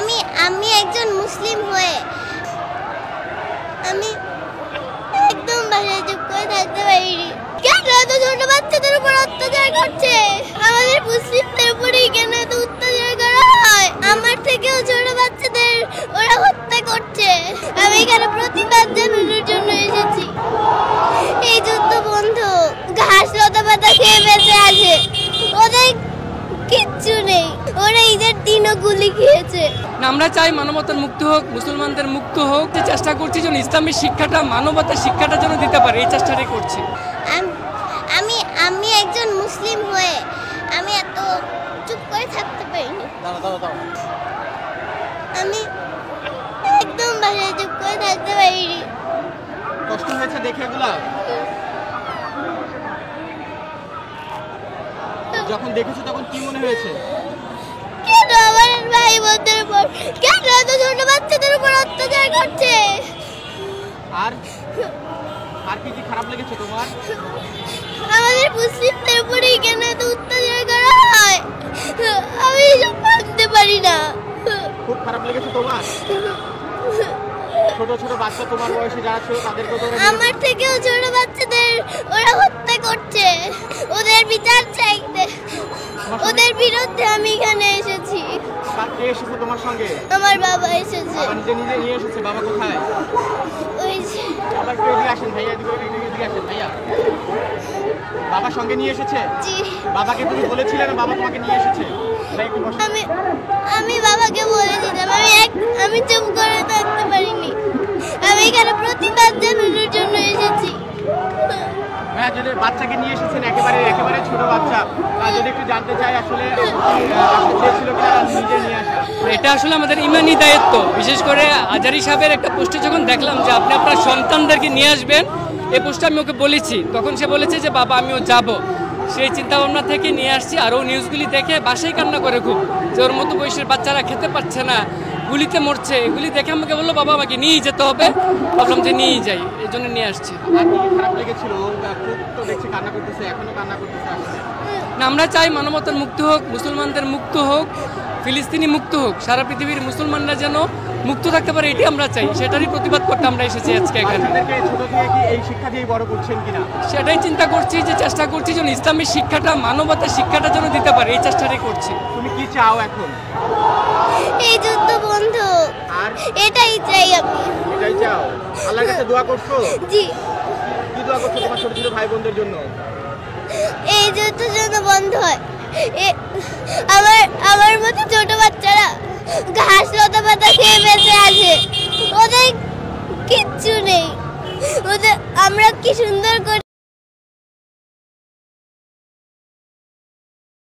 আমি আমি একজন মুসলিম হয়ে আমি একদম বাসায় চুপ করে থাকতে পারিনি। কেন এত ছোট বাচ্চাদের উপর অত্যাচার করছে? আমাদের মুসলিমদের উপরেই কেন এত অত্যাচার করা হয়? আমার থেকেও ছোট বাচ্চাদের ওরা হত্যা করছে। আমি এখানে প্রতিবাদ জানানোর জন্য এসেছি। এই যুদ্ধ বন্ধ, ঘাস লতা পাতা খেয়ে বেঁচে আছে, ওদের কিচ্ছু নেই, ওরা ঈদের দিনও গুলি খেয়েছে। আমরা চাই মানবতার মুক্ত হোক, মুসলমানদের মুক্ত হোক। যে চেষ্টা করছি যেন ইসলামের শিক্ষাটা, মানবতার শিক্ষাটা যেন দিতে পারে, এই চেষ্টাটাই করছি। আমি আমি একজন মুসলিম হয়ে আমি এত চুপ করে থাকতে পারিনি। আমি একদম বাসায় চুপ করে থাকতে পারিনি। কষ্ট হয়েছে দেখে এগুলা? যখন দেখেছো তখন কি মনে হয়েছে? কেন আমার ভাই বোনদের উপর, কেন এত ছোট বাচ্চাদের উপর অত্যাচার করছে? আর আর কি কি খারাপ লেগেছে তোমার? আমাদের মুসলিমদের উপরেই কেন এত অত্যাচার করা হয়? আমি এসব মানতে পারি না। খুব খারাপ লেগেছে তোমার? ছোট ছোট বাচ্চা তোমার বয়সে যারা ছিল তাদেরকে তো আমার থেকেও ছোট বাচ্চাদের ওরা হত্যা করছে, ওদের বিচার চাইতে, ওদের বিরুদ্ধে আমি এখানে এসেছি। কে এসেছে তোমার সঙ্গে? আমার বাবা এসেছে। বাবা নিজে নিজে নিয়ে এসেছে? বাবা কোথায়? ওই যে বাবা একটু এদিকে আসেন ভাইয়া, এদিকে আসেন ভাইয়া। বাবা সঙ্গে নিয়ে এসেছে? জি। বাবাকে তুমি বলেছিলে না বাবা তোমাকে নিয়ে এসেছে? ভাই একটু বসো। আমি বাবাকে বলেছিলাম, আমি চুপ করে থাকতে পারিনি। আমি এখানে প্রতিবাদ জানানোর জন্য এসেছি। হ্যাঁ, যদি বাচ্চাকে নিয়ে এসেছেন, একেবারে ছোট বাচ্চা, যদি একটু জানতে চাই আসলে চেয়েছিল কিনা নিজে নিয়ে আসা? এটা আসলে আমাদের ইমানি দায়িত্ব। বিশেষ করে আজারি সাহেবের একটা পোস্টে যখন দেখলাম যে আপনি আপনার সন্তানদেরকে নিয়ে আসবেন, এই পোস্টটা আমি ওকে বলেছি, তখন সে বলেছে যে বাবা আমিও যাব। সেই চিন্তা ভাবনা থেকে নিয়ে আসছি। আর ও নিউজগুলি দেখে বাসায় কান্না করে খুব, যে ওর মতো বয়সের বাচ্চারা খেতে পারছে না, গুলিতে মরছে। এগুলি দেখে আমাকে বললো বাবা আমাকে নিয়েই যেতে হবে। ভাবলাম যে নিয়েই যাই, এই জন্য নিয়ে আসছি। আর কি খারাপ লেগেছিল? খুব তো দেখছি কান্না করতেছে, এখনো কান্না করতেছে আসলে। না, আমরা চাই মানবতার মুক্ত হোক, মুসলমানদের মুক্ত হোক, ফিলিস্তিনি মুক্ত হোক, সারা পৃথিবীর মুসলমানরা যেন মুক্ত থাকতে পারে, এটি আমরা চাই। সেটারই প্রতিবাদ করতে আমরা এসেছি আজকে এখানে। ছোট থেকে কি এই শিক্ষা দিয়ে বড় করছেন কিনা সেটাই চিন্তা করছি, যে চেষ্টা করছি যেন ইসলামের শিক্ষাটা, মানবতার শিক্ষাটা যেন দিতে পারে, এই চেষ্টাটাই করছি। তুমি কি চাও এখন? এই যুদ্ধ বন্ধ, আর এটাই চাই আমি। এটাই চাও? আল্লাহর কাছে দোয়া করছো? জি। কি দোয়া করছো তোমার ছোট ছোট ভাই বোনদের জন্য? এই যুদ্ধ যেন বন্ধ হয়। আমার মতো ছোট বাচ্চারা ঘাস লতা পাতা খেয়ে বেঁচে আছে, ওদের কিচ্ছু নেই, ওদের আমরা কি সুন্দর করে